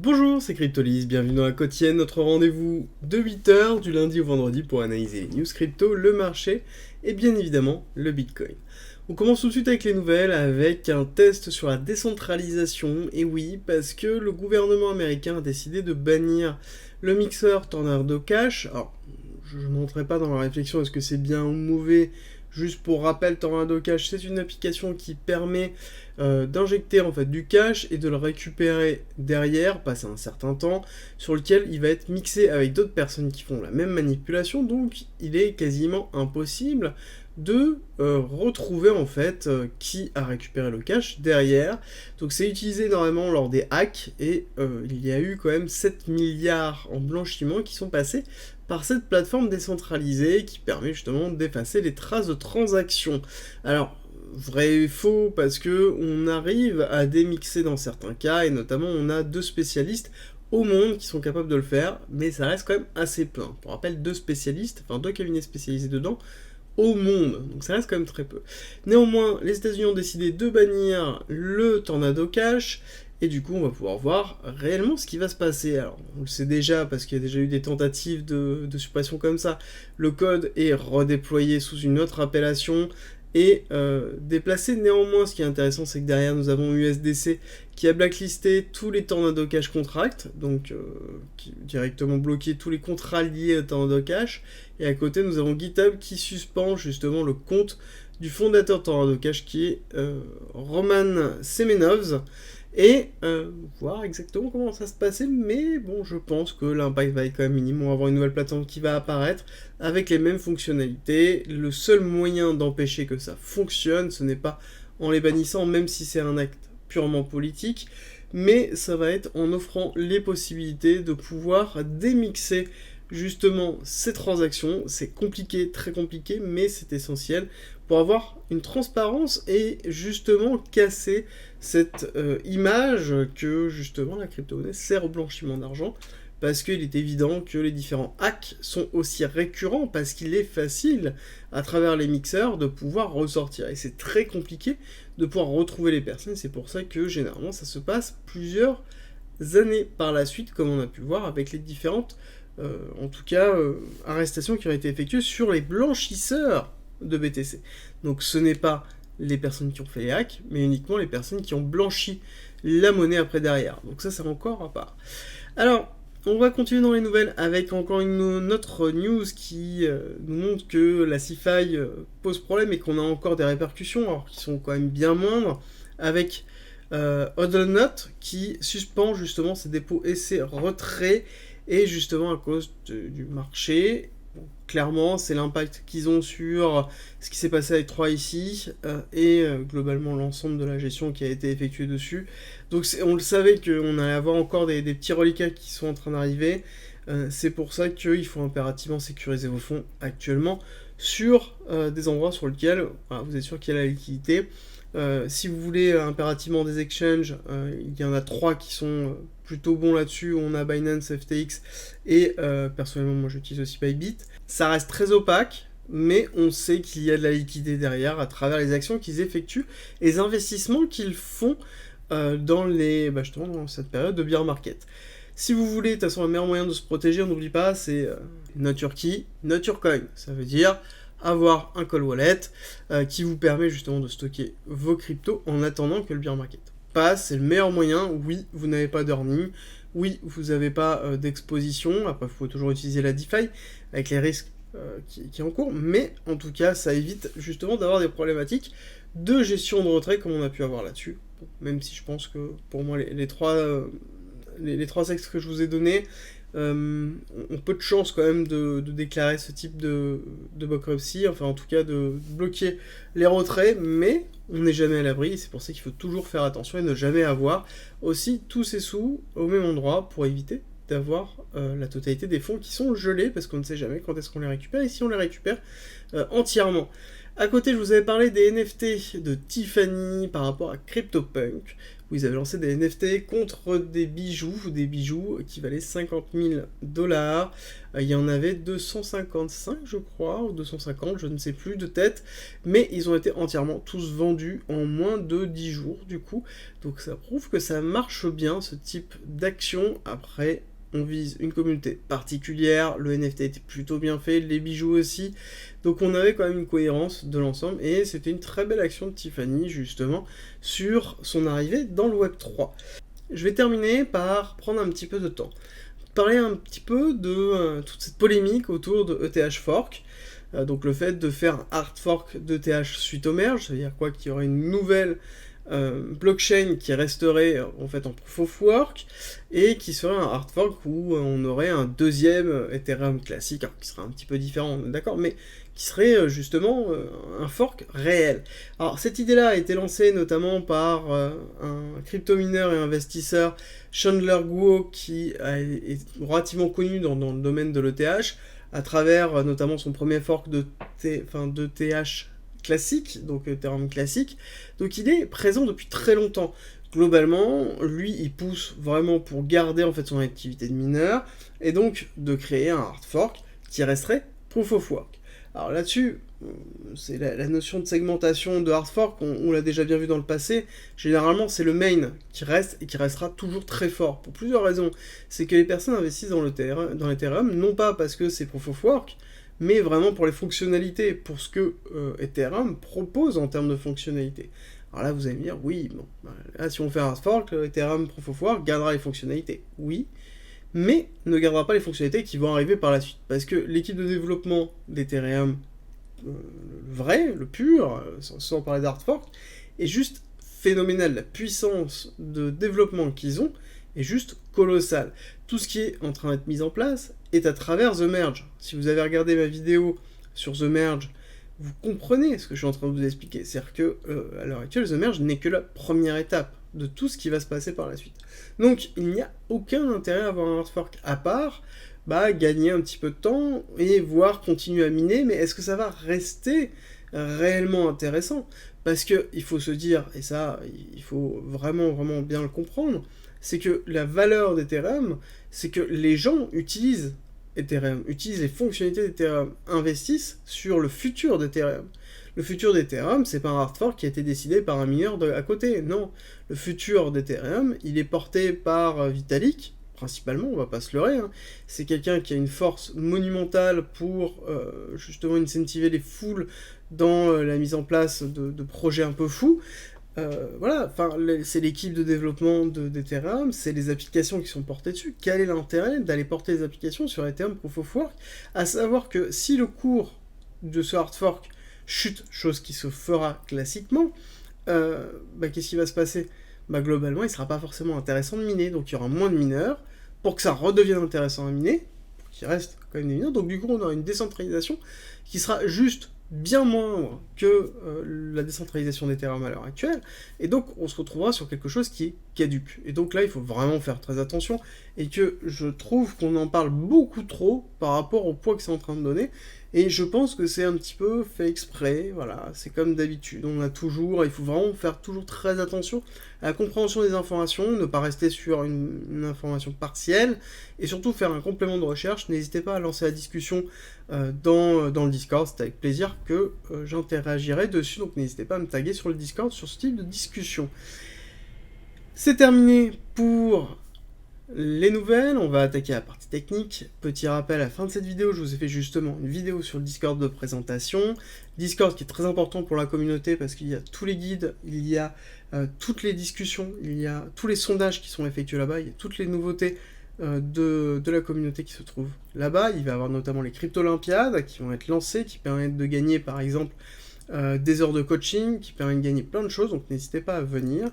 Bonjour, c'est Cryptolis, bienvenue dans la quotidienne, notre rendez-vous de 8h du lundi au vendredi pour analyser les news crypto, le marché et bien évidemment le Bitcoin. On commence tout de suite avec les nouvelles avec un test sur la décentralisation, et oui, parce que le gouvernement américain a décidé de bannir le mixeur Tornado Cash. Alors, je n'entrerai pas dans la réflexion est-ce que c'est bien ou mauvais. Juste pour rappel, Tornado Cash, c'est une application qui permet d'injecter en fait du cash et de le récupérer derrière, passer un certain temps, sur lequel il va être mixé avec d'autres personnes qui font la même manipulation, donc il est quasiment impossible de retrouver en fait qui a récupéré le cash derrière. Donc c'est utilisé énormément lors des hacks et il y a eu quand même 7 milliards en blanchiment qui sont passés par cette plateforme décentralisée qui permet justement d'effacer les traces de transactions. Alors, vrai et faux, parce que on arrive à démixer dans certains cas, et notamment on a 2 spécialistes au monde qui sont capables de le faire, mais ça reste quand même assez peu. Pour rappel, 2 spécialistes, enfin 2 cabinets spécialisés dedans, au monde, donc ça reste quand même très peu. Néanmoins, les États-Unis ont décidé de bannir le Tornado Cash, et du coup on va pouvoir voir réellement ce qui va se passer. Alors on le sait déjà parce qu'il y a déjà eu des tentatives de suppression comme ça, le code est redéployé sous une autre appellation et déplacé. Néanmoins, ce qui est intéressant, c'est que derrière nous avons USDC qui a blacklisté tous les Tornado Cash contracts, donc qui directement bloqué tous les contrats liés à Tornado Cash, et à côté nous avons GitHub qui suspend justement le compte du fondateur de Tornado Cash qui est Roman Semenovs, et voir exactement comment ça se passait, mais bon, je pense que l'impact va être quand même minime. On va avoir une nouvelle plateforme qui va apparaître avec les mêmes fonctionnalités. Le seul moyen d'empêcher que ça fonctionne, ce n'est pas en les bannissant, même si c'est un acte purement politique, mais ça va être en offrant les possibilités de pouvoir démixer justement ces transactions. C'est compliqué, très compliqué, mais c'est essentiel pour avoir une transparence et justement casser cette image que justement la crypto-monnaie sert au blanchiment d'argent, parce qu'il est évident que les différents hacks sont aussi récurrents, parce qu'il est facile à travers les mixeurs de pouvoir ressortir, et c'est très compliqué de pouvoir retrouver les personnes. C'est pour ça que généralement ça se passe plusieurs années par la suite, comme on a pu voir avec les différentes arrestations qui ont été effectuées sur les blanchisseurs de BTC. Donc ce n'est pas les personnes qui ont fait les hacks, mais uniquement les personnes qui ont blanchi la monnaie après derrière. Donc ça, c'est encore à part. Alors, on va continuer dans les nouvelles avec encore une autre news qui nous montre que la CeFi pose problème et qu'on a encore des répercussions, alors qui sont quand même bien moindres, avec Hodlnut qui suspend justement ses dépôts et ses retraits, et justement à cause du marché. Bon, clairement, c'est l'impact qu'ils ont sur ce qui s'est passé avec 3 ici et globalement l'ensemble de la gestion qui a été effectuée dessus. Donc on le savait qu'on allait avoir encore des petits reliquats qui sont en train d'arriver. C'est pour ça qu'il faut impérativement sécuriser vos fonds actuellement sur des endroits sur lesquels voilà, vous êtes sûr qu'il y a la liquidité. Si vous voulez impérativement des exchanges, il y en a 3 qui sont plutôt bons là-dessus. On a Binance, FTX et personnellement moi j'utilise aussi Bybit. Ça reste très opaque, mais on sait qu'il y a de la liquidité derrière à travers les actions qu'ils effectuent et les investissements qu'ils font dans justement dans cette période de bear market. Si vous voulez, de toute façon, le meilleur moyen de se protéger, on n'oublie pas, c'est not your key, not your coin. Ça veut dire avoir un cold wallet qui vous permet justement de stocker vos cryptos en attendant que le bear market passe. C'est le meilleur moyen. Oui, vous n'avez pas d'earning, oui, vous n'avez pas d'exposition. Après, il faut toujours utiliser la DeFi avec les risques qui en cours, mais en tout cas, ça évite justement d'avoir des problématiques de gestion de retrait comme on a pu avoir là-dessus. Bon, même si je pense que pour moi, les trois sexes que je vous ai donnés ont peu de chance quand même de déclarer ce type de bankruptcy, enfin en tout cas de bloquer les retraits, mais on n'est jamais à l'abri, c'est pour ça qu'il faut toujours faire attention et ne jamais avoir aussi tous ces sous au même endroit pour éviter d'avoir la totalité des fonds qui sont gelés, parce qu'on ne sait jamais quand est-ce qu'on les récupère, et si on les récupère entièrement. À côté, je vous avais parlé des NFT de Tiffany par rapport à CryptoPunk, où ils avaient lancé des NFT contre des bijoux qui valaient 50 000 $. Il y en avait 255, je crois, ou 250, je ne sais plus de tête, mais ils ont été entièrement tous vendus en moins de 10 jours, du coup. Donc ça prouve que ça marche bien, ce type d'action. Après, on vise une communauté particulière, le NFT était plutôt bien fait, les bijoux aussi, donc on avait quand même une cohérence de l'ensemble, et c'était une très belle action de Tiffany, justement, sur son arrivée dans le Web3. Je vais terminer par prendre un petit peu de temps, parler un petit peu de toute cette polémique autour de ETH Fork, donc le fait de faire un hard fork d'ETH suite au merge, c'est-à-dire quoi, qu'il y aurait une nouvelle blockchain qui resterait en fait en proof of work et qui serait un hard fork où on aurait un deuxième Ethereum classique, alors qui serait un petit peu différent, d'accord, mais qui serait justement un fork réel. Alors cette idée-là a été lancée notamment par un crypto-mineur et investisseur, Chandler Guo, qui est relativement connu dans le domaine de l'ETH, à travers notamment son premier fork de TH classique, donc Ethereum classique, donc il est présent depuis très longtemps. Globalement, lui, il pousse vraiment pour garder en fait son activité de mineur, et donc de créer un hard fork qui resterait proof of work. Alors là-dessus, c'est la notion de segmentation de hard fork, on l'a déjà bien vu dans le passé, généralement c'est le main qui reste et qui restera toujours très fort, pour plusieurs raisons. C'est que les personnes investissent dans l'Ethereum, non pas parce que c'est proof of work, mais vraiment pour les fonctionnalités, pour ce que Ethereum propose en termes de fonctionnalités. Alors là, vous allez me dire, oui, bon, là, si on fait un hard fork, Ethereum Proof of Work gardera les fonctionnalités, oui, mais ne gardera pas les fonctionnalités qui vont arriver par la suite, parce que l'équipe de développement d'Ethereum, le vrai, le pur, sans parler d'hard fork, est juste phénoménal. La puissance de développement qu'ils ont est juste colossale. Tout ce qui est en train d'être mis en place est à travers The Merge. Si vous avez regardé ma vidéo sur The Merge, vous comprenez ce que je suis en train de vous expliquer. C'est-à-dire que, à l'heure actuelle, The Merge n'est que la première étape de tout ce qui va se passer par la suite. Donc, il n'y a aucun intérêt à avoir un hard fork à part, gagner un petit peu de temps et voir continuer à miner, mais est-ce que ça va rester réellement intéressant? Parce que il faut se dire, et ça, il faut vraiment, vraiment bien le comprendre, c'est que la valeur d'Ethereum, c'est que les gens utilisent Ethereum, utilisent les fonctionnalités d'Ethereum, investissent sur le futur d'Ethereum. Le futur d'Ethereum, c'est pas un hard fork qui a été décidé par un mineur à côté, non. Le futur d'Ethereum, il est porté par Vitalik, principalement, on va pas se leurrer, hein. C'est quelqu'un qui a une force monumentale pour justement incentiver les foules dans la mise en place de projets un peu fous. Voilà, c'est l'équipe de développement d'Ethereum, c'est les applications qui sont portées dessus. Quel est l'intérêt d'aller porter des applications sur Ethereum Proof of Work? À savoir que si le cours de ce hard fork chute, chose qui se fera classiquement, qu'est-ce qui va se passer? Globalement, il ne sera pas forcément intéressant de miner, donc il y aura moins de mineurs, pour que ça redevienne intéressant à miner, pour qu'il reste quand même des mineurs, donc du coup on aura une décentralisation qui sera juste bien moindre que la décentralisation d'Ethereum à l'heure actuelle, et donc on se retrouvera sur quelque chose qui est caduque. Et donc là, il faut vraiment faire très attention, et que je trouve qu'on en parle beaucoup trop par rapport au poids que c'est en train de donner, et je pense que c'est un petit peu fait exprès, voilà, c'est comme d'habitude, il faut vraiment faire toujours très attention à la compréhension des informations, ne pas rester sur une information partielle, et surtout faire un complément de recherche. N'hésitez pas à lancer la discussion dans le Discord, c'est avec plaisir que j'interagirai dessus, donc n'hésitez pas à me taguer sur le Discord sur ce type de discussion. C'est terminé pour les nouvelles, on va attaquer la partie technique. Petit rappel, à la fin de cette vidéo, je vous ai fait justement une vidéo sur le Discord de présentation. Discord qui est très important pour la communauté parce qu'il y a tous les guides, il y a toutes les discussions, il y a tous les sondages qui sont effectués là-bas, il y a toutes les nouveautés de la communauté qui se trouvent là-bas. Il va y avoir notamment les crypto-olympiades qui vont être lancées, qui permettent de gagner par exemple des heures de coaching, qui permettent de gagner plein de choses, donc n'hésitez pas à venir.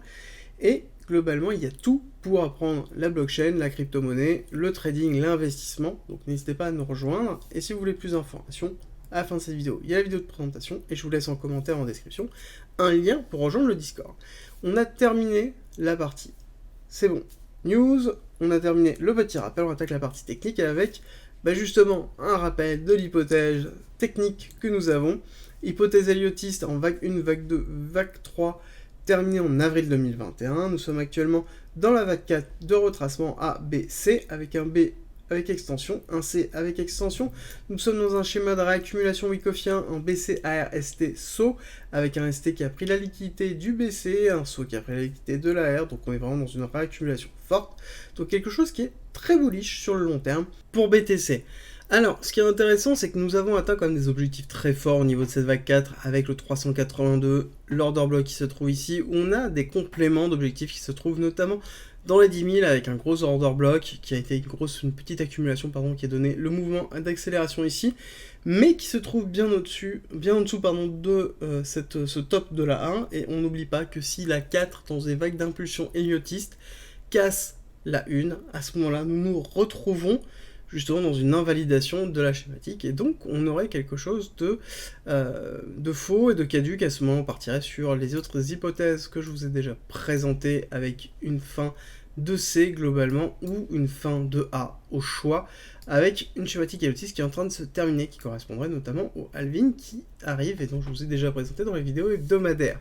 Et globalement, il y a tout pour apprendre la blockchain, la crypto-monnaie, le trading, l'investissement. Donc n'hésitez pas à nous rejoindre. Et si vous voulez plus d'informations, à la fin de cette vidéo, il y a la vidéo de présentation et je vous laisse en commentaire en description un lien pour rejoindre le Discord. On a terminé la partie. C'est bon. News, on a terminé le petit rappel, on attaque la partie technique avec justement un rappel de l'hypothèse technique que nous avons Hypothèse Elliotiste en vague 1, vague 2, vague 3, terminée en avril 2021. Nous sommes actuellement dans la vague 4 de retracement A, B, C, avec un B avec extension, un C avec extension. Nous sommes dans un schéma de réaccumulation Wickoffien en BC, AR, ST, SO, avec un ST qui a pris la liquidité du BC, un SO qui a pris la liquidité de l'AR, donc on est vraiment dans une réaccumulation forte. Donc quelque chose qui est très bullish sur le long terme pour BTC. Alors, ce qui est intéressant, c'est que nous avons atteint quand même des objectifs très forts au niveau de cette vague 4, avec le 382, l'order block qui se trouve ici, où on a des compléments d'objectifs qui se trouvent notamment dans les 10 000 avec un gros order block qui a été une petite accumulation qui a donné le mouvement d'accélération ici, mais qui se trouve bien au-dessus, bien en dessous de ce top de la 1, et on n'oublie pas que si la 4 dans des vagues d'impulsion héliotistes casse la 1, à ce moment-là nous nous retrouvons justement dans une invalidation de la schématique, et donc on aurait quelque chose de faux et de caduque. À ce moment, on partirait sur les autres hypothèses que je vous ai déjà présentées, avec une fin de C globalement, ou une fin de A au choix, avec une schématique héliotique qui est en train de se terminer, qui correspondrait notamment au halving qui arrive, et dont je vous ai déjà présenté dans les vidéos hebdomadaires.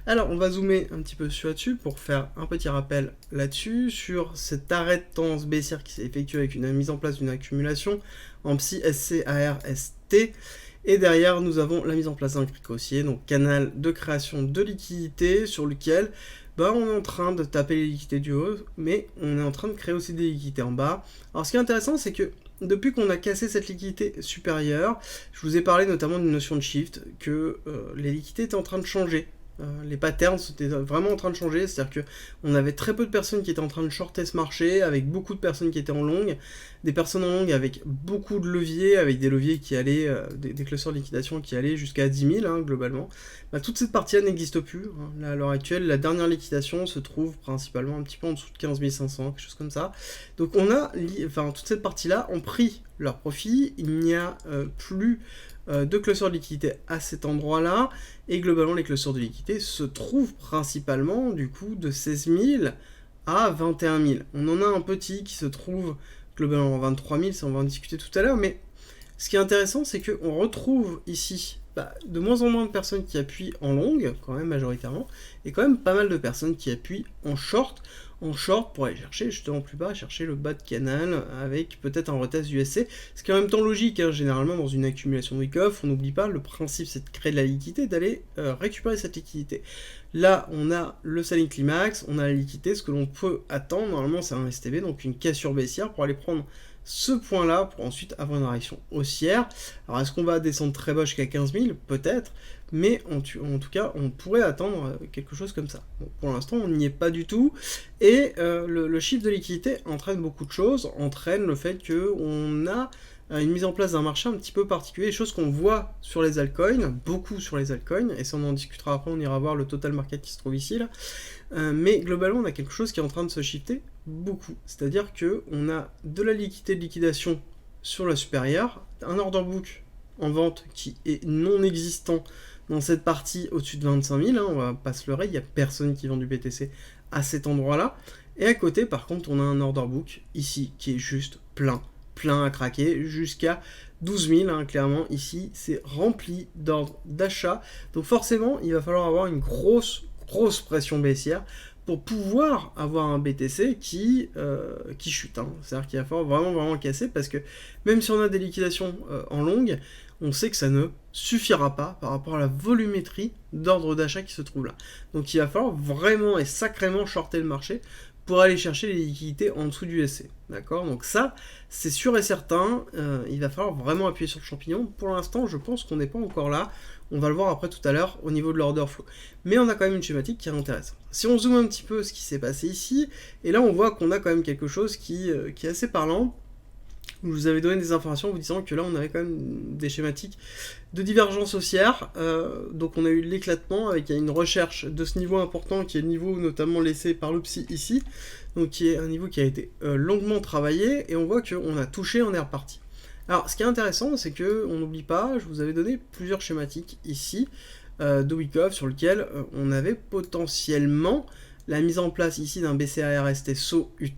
Alors, on va zoomer un petit peu là-dessus, pour faire un petit rappel là-dessus, sur cet arrêt de tendance baissière qui s'est effectué avec une mise en place d'une accumulation en PSI, SC, AR, ST, et derrière, nous avons la mise en place d'un cric haussier, donc canal de création de liquidité, sur lequel on est en train de taper les liquidités du haut, mais on est en train de créer aussi des liquidités en bas. Alors ce qui est intéressant, c'est que depuis qu'on a cassé cette liquidité supérieure, je vous ai parlé notamment d'une notion de shift, que les liquidités étaient en train de changer. Les patterns étaient vraiment en train de changer, c'est-à-dire qu'on avait très peu de personnes qui étaient en train de shorter ce marché, avec beaucoup de personnes qui étaient en long, des personnes en long avec beaucoup de leviers, avec des leviers qui allaient, des clusters de liquidation qui allaient jusqu'à 10 000 globalement. Toute cette partie-là n'existe plus. Là, à l'heure actuelle, la dernière liquidation se trouve principalement un petit peu en dessous de 15 500, quelque chose comme ça. Donc on a, toute cette partie-là ont pris leur profit, il n'y a plus de clusters de liquidité à cet endroit-là, et globalement les clusters de liquidité se trouvent principalement du coup de 16 000 à 21 000. On en a un petit qui se trouve globalement en 23 000, ça on va en discuter tout à l'heure, mais ce qui est intéressant, c'est qu'on retrouve ici de moins en moins de personnes qui appuient en longue, quand même majoritairement, et quand même pas mal de personnes qui appuient en short pour aller chercher justement plus bas, chercher le bas de canal avec peut-être un retest USC, ce qui est en même temps logique, généralement dans une accumulation de week-off, on n'oublie pas, le principe c'est de créer de la liquidité, d'aller récupérer cette liquidité. Là on a le selling climax, on a la liquidité, ce que l'on peut attendre, normalement c'est un STB, donc une cassure baissière pour aller prendre ce point-là pour ensuite avoir une réaction haussière. Alors est-ce qu'on va descendre très bas jusqu'à 15 000? Peut-être, mais en tout cas on pourrait attendre quelque chose comme ça. Bon, pour l'instant on n'y est pas du tout, et le chiffre de liquidité entraîne beaucoup de choses, entraîne le fait qu'on a une mise en place d'un marché un petit peu particulier, chose qu'on voit sur les altcoins, beaucoup sur les altcoins, et ça on en discutera après, on ira voir le total market qui se trouve ici là. Mais globalement on a quelque chose qui est en train de se shifter beaucoup, c'est-à-dire que on a de la liquidité de liquidation sur la supérieure, un order book en vente qui est non existant dans cette partie au-dessus de 25 000, on va pas se leurrer, il n'y a personne qui vend du BTC à cet endroit-là, et à côté par contre on a un order book ici qui est juste plein à craquer, jusqu'à 12 000, clairement, ici, c'est rempli d'ordres d'achat, donc forcément, il va falloir avoir une grosse pression baissière pour pouvoir avoir un BTC qui chute, c'est-à-dire qu'il va falloir vraiment casser, parce que même si on a des liquidations en longue, on sait que ça ne suffira pas par rapport à la volumétrie d'ordre d'achat qui se trouve là. Donc il va falloir vraiment et sacrément shorter le marché pour aller chercher les liquidités en dessous du SC. D'accord? Donc ça, c'est sûr et certain, il va falloir vraiment appuyer sur le champignon. Pour l'instant, je pense qu'on n'est pas encore là. On va le voir après tout à l'heure au niveau de l'order flow. Mais on a quand même une schématique qui est intéressante. Si on zoome un petit peu ce qui s'est passé ici, et là on voit qu'on a quand même quelque chose qui est assez parlant. Je vous avais donné des informations en vous disant que là on avait quand même des schématiques de divergence haussière, donc on a eu l'éclatement avec une recherche de ce niveau important qui est le niveau notamment laissé par le psy ici, donc qui est un niveau qui a été longuement travaillé, et on voit qu'on a touché, on est reparti. Alors ce qui est intéressant, c'est que on n'oublie pas, je vous avais donné plusieurs schématiques ici de Wyckoff sur lequel on avait potentiellement la mise en place ici d'un BCARST SO UT,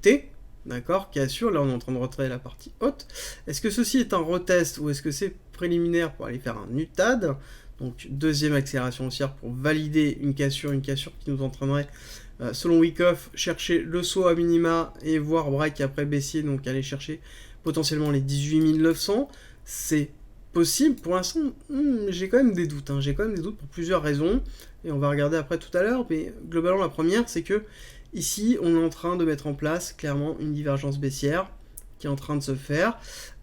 d'accord, qui assure, là on est en train de retirer la partie haute. Est-ce que ceci est un retest ou est-ce que c'est préliminaire pour aller faire un UTAD? Donc deuxième accélération haussière pour valider une cassure qui nous entraînerait, selon Wyckoff, chercher le saut à minima et voir break après baissier, donc aller chercher potentiellement les 18 900. C'est possible. Pour l'instant, j'ai quand même des doutes. J'ai quand même des doutes pour plusieurs raisons. Et on va regarder après tout à l'heure. Mais globalement, la première, c'est que ici, on est en train de mettre en place clairement une divergence baissière qui est en train de se faire.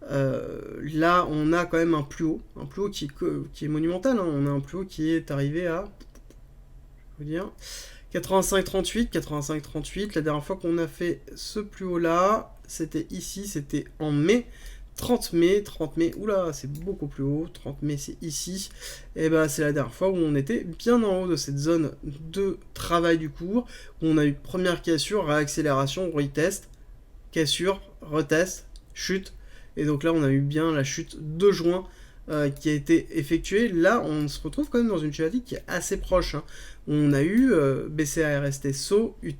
Là, on a quand même un plus haut qui est monumental. On a un plus haut qui est arrivé à, je vais vous dire, 85,38. La dernière fois qu'on a fait ce plus haut là, c'était ici, c'était en mai. 30 mai, oula, c'est beaucoup plus haut, 30 mai c'est ici, et ben c'est la dernière fois où on était bien en haut de cette zone de travail du cours, où on a eu première cassure, réaccélération, retest, cassure, retest, chute, et donc là on a eu bien la chute de juin qui a été effectuée. Là on se retrouve quand même dans une schématique qui est assez proche, On a eu BCA, RST, SO, UT,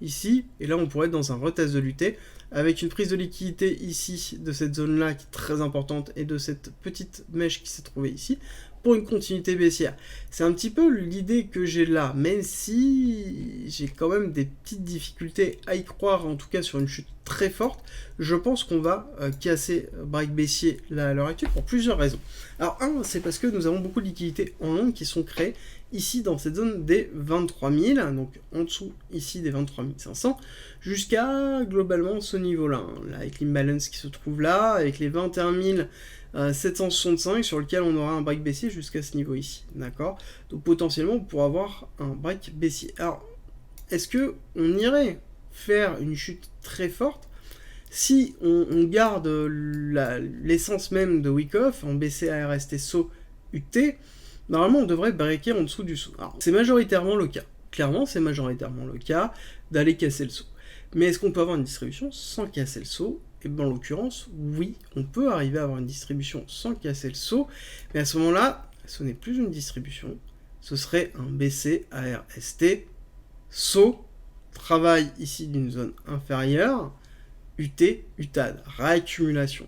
ici, et là on pourrait être dans un retest de l'UT, avec une prise de liquidité ici, de cette zone-là, qui est très importante, et de cette petite mèche qui s'est trouvée ici, pour une continuité baissière. C'est un petit peu l'idée que j'ai là, même si j'ai quand même des petites difficultés à y croire, en tout cas sur une chute très forte. Je pense qu'on va casser break baissier là à l'heure actuelle pour plusieurs raisons. Alors c'est parce que nous avons beaucoup de liquidités en long qui sont créées ici dans cette zone des 23 000, donc en dessous ici des 23 500, jusqu'à globalement ce niveau-là, là, avec l'imbalance qui se trouve là, avec les 21 765 sur lequel on aura un break baissier jusqu'à ce niveau ici, d'accord? Donc potentiellement on pourra avoir un break baissier. Alors, est-ce que on irait faire une chute très forte si on garde l'essence même de Wyckoff en BCA, RST, SO, UT? Normalement, on devrait breaker en dessous du saut. Alors, c'est majoritairement le cas. Clairement, c'est majoritairement le cas d'aller casser le saut. Mais est-ce qu'on peut avoir une distribution sans casser le saut? Et bien, en l'occurrence, oui, on peut arriver à avoir une distribution sans casser le saut. Mais à ce moment-là, ce n'est plus une distribution. Ce serait un BC, ARST, saut, travail ici d'une zone inférieure, UT, UTAD, réaccumulation.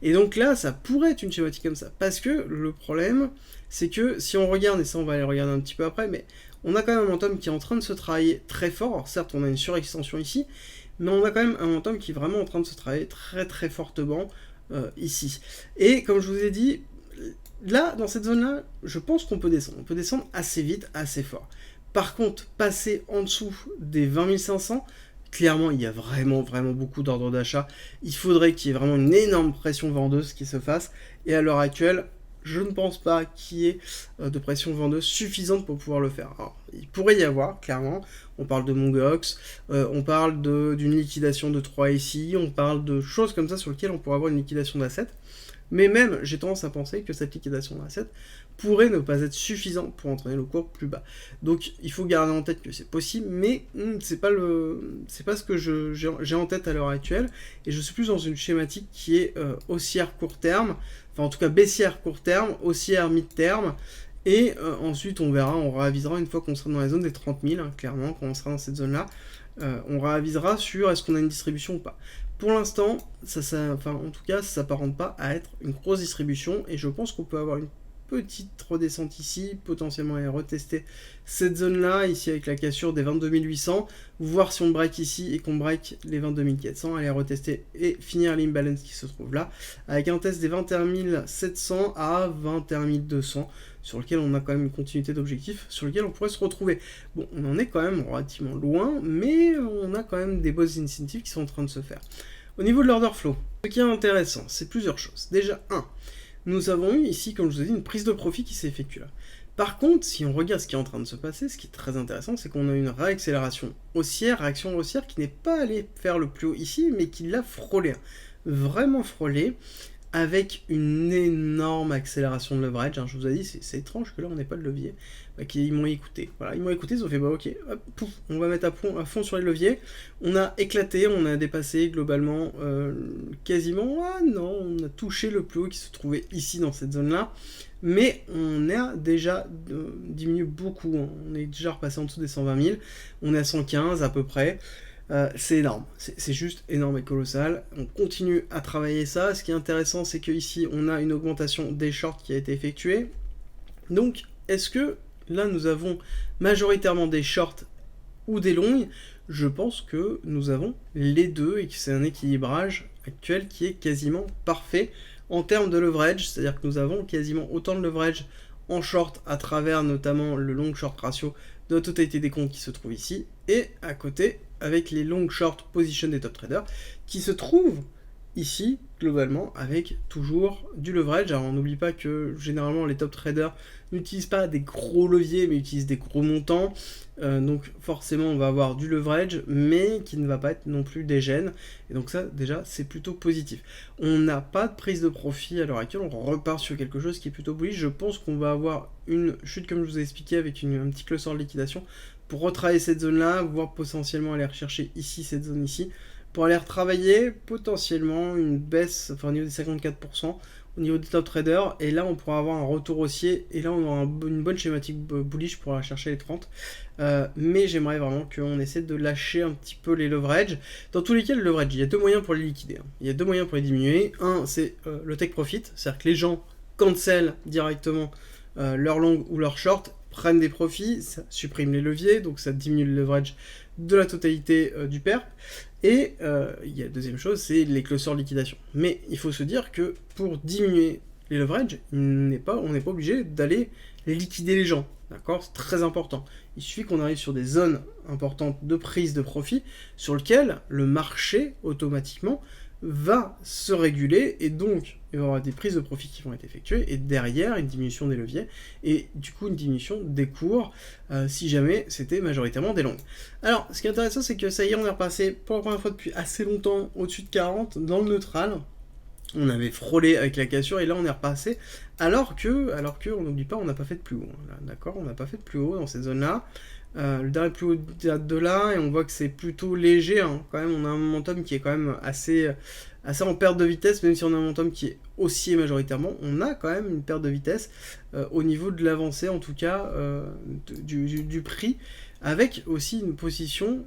Et donc là, ça pourrait être une schématique comme ça. Parce que le problème, c'est que si on regarde, et ça on va aller regarder un petit peu après, mais on a quand même un momentum qui est en train de se travailler très fort. Alors certes, on a une surextension ici, mais on a quand même un momentum qui est vraiment en train de se travailler très très fortement ici. Et comme je vous ai dit, là, dans cette zone-là, je pense qu'on peut descendre. On peut descendre assez vite, assez fort. Par contre, passer en dessous des 20 500, clairement, il y a vraiment beaucoup d'ordres d'achat. Il faudrait qu'il y ait vraiment une énorme pression vendeuse qui se fasse. Et à l'heure actuelle, je ne pense pas qu'il y ait de pression vendeuse suffisante pour pouvoir le faire. Alors, il pourrait y avoir, clairement. On parle de Mongox, on parle d'une liquidation de 3 ici, on parle de choses comme ça sur lesquelles on pourrait avoir une liquidation d'assets. Mais même, j'ai tendance à penser que cette liquidation d'assets pourrait ne pas être suffisante pour entraîner le cours plus bas. Donc il faut garder en tête que c'est possible, mais c'est pas ce que j'ai en tête à l'heure actuelle, et je suis plus dans une schématique qui est haussière court terme, enfin en tout cas baissière court terme, haussière mid-terme, et ensuite on verra, on réavisera une fois qu'on sera dans la zone des 30 000, clairement, quand on sera dans cette zone-là, on réavisera sur est-ce qu'on a une distribution ou pas. Pour l'instant, en tout cas, ça s'apparente pas à être une grosse distribution, et je pense qu'on peut avoir une petite redescente ici, potentiellement aller retester cette zone-là, ici avec la cassure des 22 800, voir si on break ici et qu'on break les 22 400, aller retester et finir l'imbalance qui se trouve là, avec un test des 21 700 à 21 200, sur lequel on a quand même une continuité d'objectifs, sur lequel on pourrait se retrouver. Bon, on en est quand même relativement loin, mais on a quand même des boss incentives qui sont en train de se faire. Au niveau de l'order flow, ce qui est intéressant, c'est plusieurs choses. Déjà, nous avons eu ici, comme je vous ai dit, une prise de profit qui s'est effectuée là. Par contre, si on regarde ce qui est en train de se passer, ce qui est très intéressant, c'est qu'on a une réaccélération haussière, réaction haussière qui n'est pas allée faire le plus haut ici, mais qui l'a frôlé. Vraiment frôlé, avec une énorme accélération de leverage. Je vous ai dit, c'est étrange que là on n'ait pas de levier. Ils m'ont écouté. Voilà, ils m'ont écouté, ils ont fait ok, hop, pouf, on va mettre à fond sur les leviers. On a éclaté, on a dépassé globalement quasiment, on a touché le plus haut qui se trouvait ici dans cette zone-là. Mais on a déjà diminué beaucoup. On est déjà repassé en dessous des 120 000. On est à 115 à peu près. C'est énorme, c'est juste énorme et colossal. On continue à travailler ça. Ce qui est intéressant, c'est qu'ici, on a une augmentation des shorts qui a été effectuée. Donc, est-ce que là, nous avons majoritairement des shorts ou des longues? Je pense que nous avons les deux et que c'est un équilibrage actuel qui est quasiment parfait en termes de leverage, c'est-à-dire que nous avons quasiment autant de leverage en short à travers notamment le long short ratio de la totalité des comptes qui se trouvent ici, et à côté avec les long short position des top traders qui se trouvent ici globalement avec toujours du leverage. Alors on n'oublie pas que généralement les top traders n'utilisent pas des gros leviers mais utilisent des gros montants, donc forcément on va avoir du leverage mais qui ne va pas être non plus des gènes, et donc ça déjà c'est plutôt positif. On n'a pas de prise de profit à l'heure actuelle, on repart sur quelque chose qui est plutôt bullish. Je pense qu'on va avoir une chute comme je vous ai expliqué avec un petit cluster de liquidation pour retravailler cette zone là, voire potentiellement aller rechercher ici cette zone ici pour aller retravailler potentiellement une baisse, enfin au niveau des 54%, au niveau des top traders, et là on pourra avoir un retour haussier, et là on aura une bonne schématique bullish pour aller chercher les 30. Mais j'aimerais vraiment qu'on essaie de lâcher un petit peu les leverage. Dans tous les cas, le leverage, il y a deux moyens pour les liquider. Il y a deux moyens pour les diminuer. Un, c'est le take profit, c'est-à-dire que les gens cancel directement leur long ou leur short, prennent des profits, ça supprime les leviers, donc ça diminue le leverage de la totalité du perp. Et il y a la deuxième chose, c'est les clusters liquidation. Mais il faut se dire que pour diminuer les leverage, on n'est pas obligé d'aller liquider les gens. D'accord? C'est très important. Il suffit qu'on arrive sur des zones importantes de prise de profit sur lesquelles le marché automatiquement va se réguler, et donc il va y avoir des prises de profit qui vont être effectuées, et derrière une diminution des leviers, et du coup une diminution des cours, si jamais c'était majoritairement des longues. Alors ce qui est intéressant, c'est que ça y est, on est repassé pour la première fois depuis assez longtemps au-dessus de 40 dans le neutral. On avait frôlé avec la cassure et là on est repassé, alors que on n'oublie pas, on n'a pas fait de plus haut, d'accord, on n'a pas fait de plus haut dans cette zone là. Le dernier plus haut date de là, et on voit que c'est plutôt léger, hein. Quand même on a un momentum qui est quand même assez en perte de vitesse, même si on a un momentum qui est haussier majoritairement, on a quand même une perte de vitesse au niveau de l'avancée, en tout cas du prix, avec aussi une position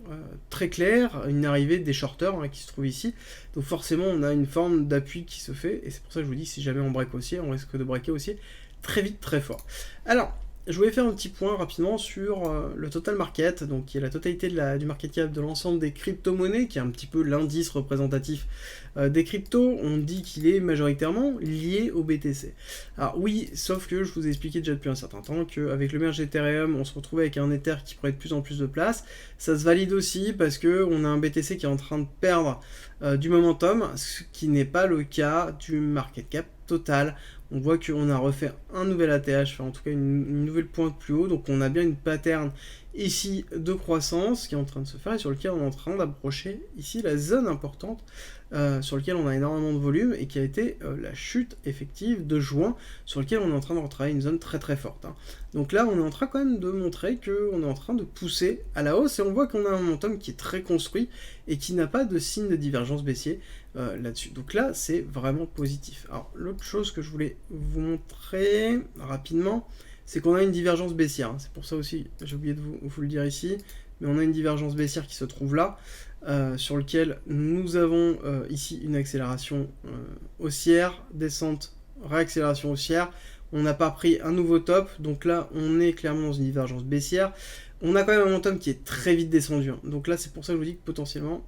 très claire, une arrivée des shorters qui se trouvent ici. Donc forcément on a une forme d'appui qui se fait, et c'est pour ça que je vous dis, si jamais on break haussier, on risque de breaker haussier très vite, très fort. Alors, je voulais faire un petit point rapidement sur le total market, donc qui est la totalité du market cap de l'ensemble des crypto-monnaies, qui est un petit peu l'indice représentatif des cryptos. On dit qu'il est majoritairement lié au BTC. Alors oui, sauf que je vous ai expliqué déjà depuis un certain temps qu'avec le merge d'Ethereum, on se retrouvait avec un Ether qui prenait de plus en plus de place. Ça se valide aussi parce qu'on a un BTC qui est en train de perdre du momentum, ce qui n'est pas le cas du market cap total. On voit qu'on a refait un nouvel ATH, enfin en tout cas une nouvelle pointe plus haut, donc on a bien une pattern ici de croissance qui est en train de se faire, et sur lequel on est en train d'approcher ici la zone importante sur laquelle on a énormément de volume, et qui a été la chute effective de juin, sur lequel on est en train de retravailler une zone très très forte. Donc là on est en train quand même de montrer qu'on est en train de pousser à la hausse, et on voit qu'on a un momentum qui est très construit et qui n'a pas de signe de divergence baissier là-dessus. Donc là c'est vraiment positif. Alors l'autre chose que je voulais vous montrer rapidement, c'est qu'on a une divergence baissière. C'est pour ça aussi, j'ai oublié de vous le dire ici, mais on a une divergence baissière qui se trouve là, sur lequel nous avons ici une accélération haussière, descente, réaccélération haussière. On n'a pas pris un nouveau top, donc là on est clairement dans une divergence baissière. On a quand même un momentum qui est très vite descendu, donc là c'est pour ça que je vous dis que potentiellement,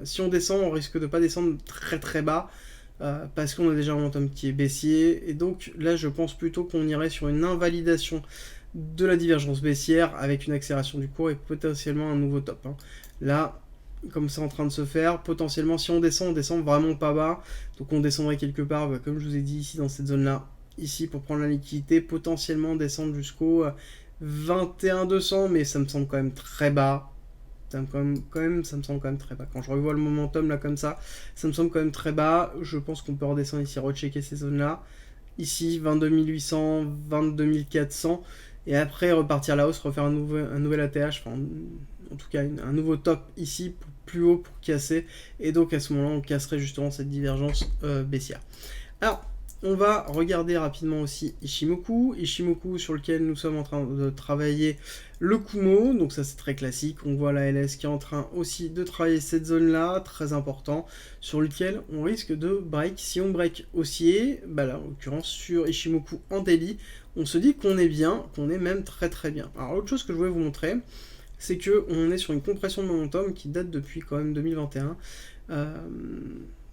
si on descend, on risque de pas descendre très très bas, parce qu'on a déjà un momentum qui est baissier, et donc là je pense plutôt qu'on irait sur une invalidation de la divergence baissière avec une accélération du cours et potentiellement un nouveau top. Là, comme c'est en train de se faire, potentiellement si on descend vraiment pas bas, donc on descendrait quelque part, comme je vous ai dit ici dans cette zone là, ici pour prendre la liquidité, potentiellement descendre jusqu'au 21 200, mais ça me semble quand même très bas. Ça me semble quand même très bas. Quand je revois le momentum là comme ça me semble quand même très bas. Je pense qu'on peut redescendre ici, rechecker ces zones là. Ici 22 800, 22 400, et après repartir à la hausse, refaire un nouvel ATH, enfin en tout cas un nouveau top ici plus haut pour casser, et donc à ce moment là on casserait justement cette divergence baissière. Alors On va regarder rapidement aussi Ichimoku. Ichimoku sur lequel nous sommes en train de travailler le Kumo. Donc ça c'est très classique. On voit la LS qui est en train aussi de travailler cette zone-là, très important, sur lequel on risque de break. Si on break haussier, bah là en l'occurrence sur Ichimoku en daily, on se dit qu'on est bien, qu'on est même très très bien. Alors autre chose que je voulais vous montrer, c'est qu'on est sur une compression de momentum qui date depuis quand même 2021.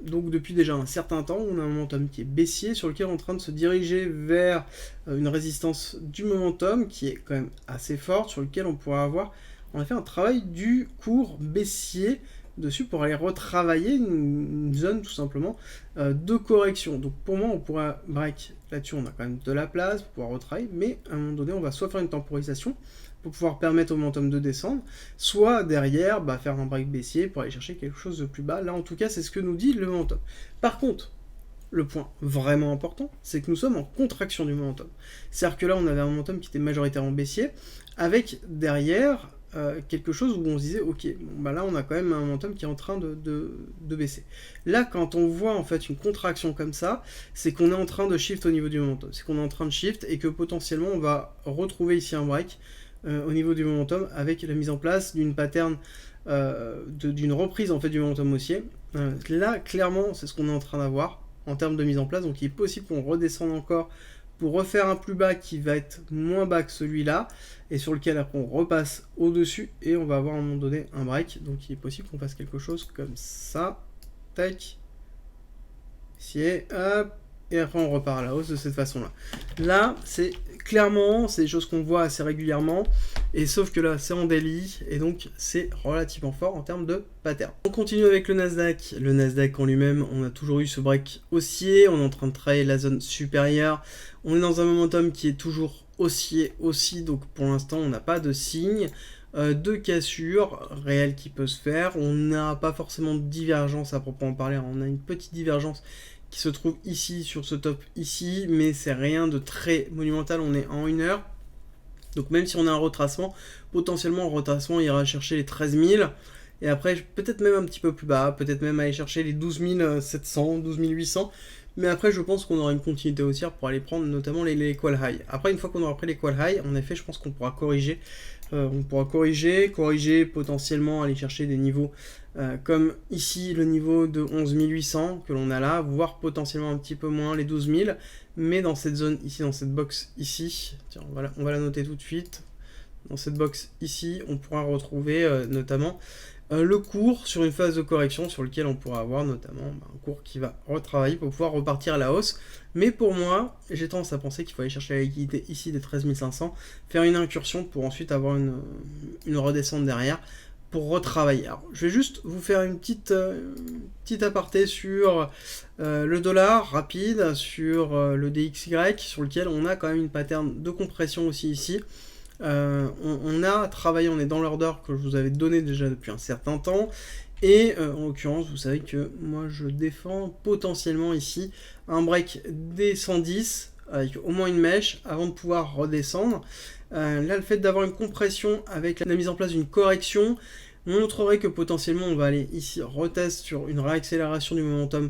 Donc depuis déjà un certain temps, on a un momentum qui est baissier sur lequel on est en train de se diriger vers une résistance du momentum qui est quand même assez forte, sur lequel on pourra avoir en effet un travail du cours baissier dessus pour aller retravailler une zone tout simplement de correction. Donc pour moi on pourra break là-dessus, on a quand même de la place pour pouvoir retravailler, mais à un moment donné on va soit faire une temporisation pour pouvoir permettre au momentum de descendre, soit derrière faire un break baissier pour aller chercher quelque chose de plus bas. Là en tout cas c'est ce que nous dit le momentum. Par contre, le point vraiment important, c'est que nous sommes en contraction du momentum. C'est-à-dire que là on avait un momentum qui était majoritairement baissier, avec derrière quelque chose où on se disait ok, bon, là on a quand même un momentum qui est en train de baisser. Là quand on voit en fait une contraction comme ça, c'est qu'on est en train de shift au niveau du momentum, c'est qu'on est en train de shift et que potentiellement on va retrouver ici un break au niveau du momentum avec la mise en place d'une pattern d'une reprise en fait du momentum haussier. Là clairement c'est ce qu'on est en train d'avoir en termes de mise en place, donc il est possible qu'on redescende encore pour refaire un plus bas qui va être moins bas que celui-là et sur lequel après on repasse au-dessus et on va avoir à un moment donné un break, donc il est possible qu'on fasse quelque chose comme ça, tac, ici, hop, et après on repart à la hausse de cette façon-là. Là, c'est clairement, c'est des choses qu'on voit assez régulièrement, et sauf que là, c'est en daily, et donc c'est relativement fort en termes de pattern. On continue avec le Nasdaq. Le Nasdaq en lui-même, on a toujours eu ce break haussier, on est en train de travailler la zone supérieure, on est dans un momentum qui est toujours haussier aussi, donc pour l'instant, on n'a pas de signe de cassure réelle qui peut se faire. On n'a pas forcément de divergence à proprement parler, on a une petite divergence qui se trouve ici, sur ce top ici, mais c'est rien de très monumental, on est en 1 heure. Donc même si on a un retracement, potentiellement le retracement ira chercher les 13 000, et après peut-être même un petit peu plus bas, peut-être même aller chercher les 12 700, 12 800, mais après je pense qu'on aura une continuité haussière pour aller prendre notamment les qual high. Après une fois qu'on aura pris les qual high, en effet je pense qu'on pourra corriger, corriger potentiellement, aller chercher des niveaux comme ici le niveau de 11 800 que l'on a là, voire potentiellement un petit peu moins les 12 000, mais dans cette zone ici, dans cette box ici, tiens, on va la noter tout de suite, dans cette box ici, on pourra retrouver notamment le cours sur une phase de correction sur lequel on pourra avoir notamment un cours qui va retravailler pour pouvoir repartir à la hausse. Mais pour moi, j'ai tendance à penser qu'il faut aller chercher la liquidité ici des 13 500, faire une incursion pour ensuite avoir une redescente derrière pour retravailler. Alors, je vais juste vous faire une petite aparté sur le dollar rapide, sur le DXY, sur lequel on a quand même une pattern de compression aussi ici. On a travaillé, on est dans l'order que je vous avais donné déjà depuis un certain temps, et en l'occurrence vous savez que moi je défends potentiellement ici un break des 110 avec au moins une mèche avant de pouvoir redescendre. Là le fait d'avoir une compression avec la mise en place d'une correction montrerait que potentiellement on va aller ici retest sur une réaccélération du momentum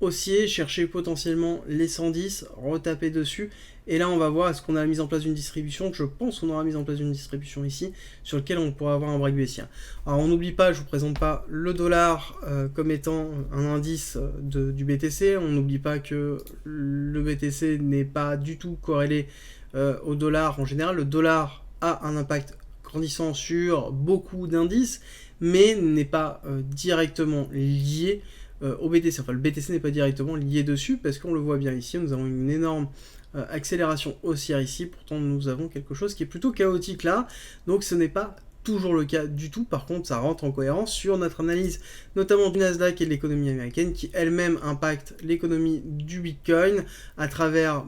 haussier, chercher potentiellement les 110, retaper dessus, et là on va voir est-ce qu'on a la mise en place d'une distribution. Je pense qu'on aura mise en place d'une distribution ici, sur lequel on pourra avoir un break baissier. Alors on n'oublie pas, je vous présente pas le dollar comme étant un indice du BTC, on n'oublie pas que le BTC n'est pas du tout corrélé au dollar en général. Le dollar a un impact grandissant sur beaucoup d'indices, mais n'est pas directement lié au BTC. Enfin, le BTC n'est pas directement lié dessus, parce qu'on le voit bien ici, nous avons une énorme accélération haussière ici, pourtant nous avons quelque chose qui est plutôt chaotique là, donc ce n'est pas toujours le cas du tout. Par contre, ça rentre en cohérence sur notre analyse, notamment du Nasdaq et de l'économie américaine, qui elle-même impacte l'économie du Bitcoin à travers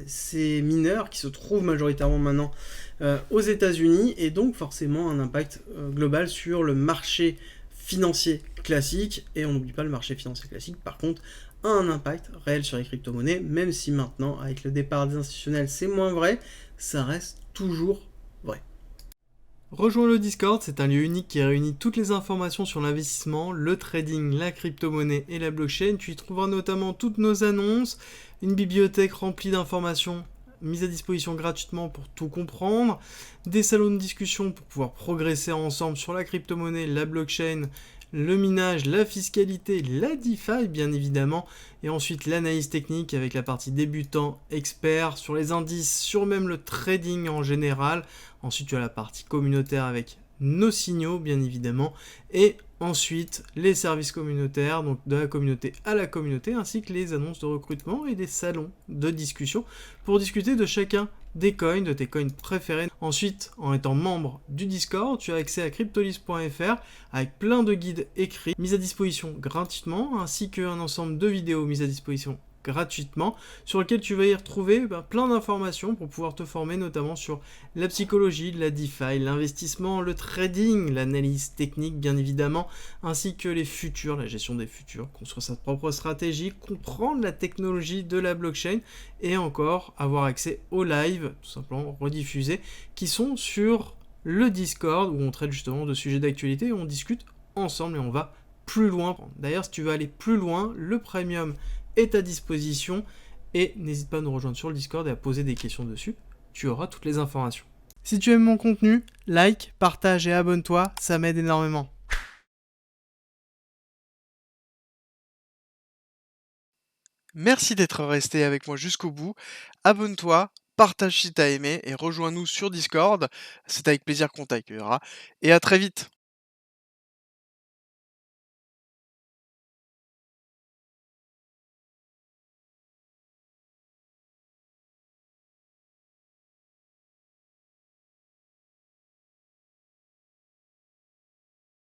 ces mineurs qui se trouvent majoritairement maintenant aux États-Unis, et donc forcément un impact global sur le marché financier classique. Et on n'oublie pas, le marché financier classique par contre a un impact réel sur les crypto-monnaies, même si maintenant avec le départ des institutionnels c'est moins vrai, ça reste toujours vrai. Rejoins le Discord, c'est un lieu unique qui réunit toutes les informations sur l'investissement, le trading, la crypto-monnaie et la blockchain. Tu y trouveras notamment toutes nos annonces, une bibliothèque remplie d'informations mises à disposition gratuitement pour tout comprendre, des salons de discussion pour pouvoir progresser ensemble sur la crypto-monnaie, la blockchain, le minage, la fiscalité, la DeFi bien évidemment, et ensuite l'analyse technique avec la partie débutant, expert, sur les indices, sur même le trading en général. Ensuite tu as la partie communautaire avec nos signaux bien évidemment, et ensuite les services communautaires, donc de la communauté à la communauté, ainsi que les annonces de recrutement et des salons de discussion pour discuter de chacun des coins, de tes coins préférés. Ensuite, en étant membre du Discord, tu as accès à cryptolis.fr avec plein de guides écrits mis à disposition gratuitement, ainsi qu'un ensemble de vidéos mises à disposition gratuitement, sur lequel tu vas y retrouver plein d'informations pour pouvoir te former notamment sur la psychologie, la DeFi, l'investissement, le trading, l'analyse technique bien évidemment, ainsi que les futurs, la gestion des futurs, construire sa propre stratégie, comprendre la technologie de la blockchain et encore avoir accès aux lives, tout simplement rediffusés, qui sont sur le Discord où on traite justement de sujets d'actualité et on discute ensemble et on va plus loin. D'ailleurs, si tu veux aller plus loin, le premium est à disposition et n'hésite pas à nous rejoindre sur le Discord et à poser des questions dessus, tu auras toutes les informations. Si tu aimes mon contenu, like, partage et abonne-toi, ça m'aide énormément. Merci d'être resté avec moi jusqu'au bout. Abonne-toi, partage si t'as aimé et rejoins-nous sur Discord. C'est avec plaisir qu'on t'accueillera. Et à très vite.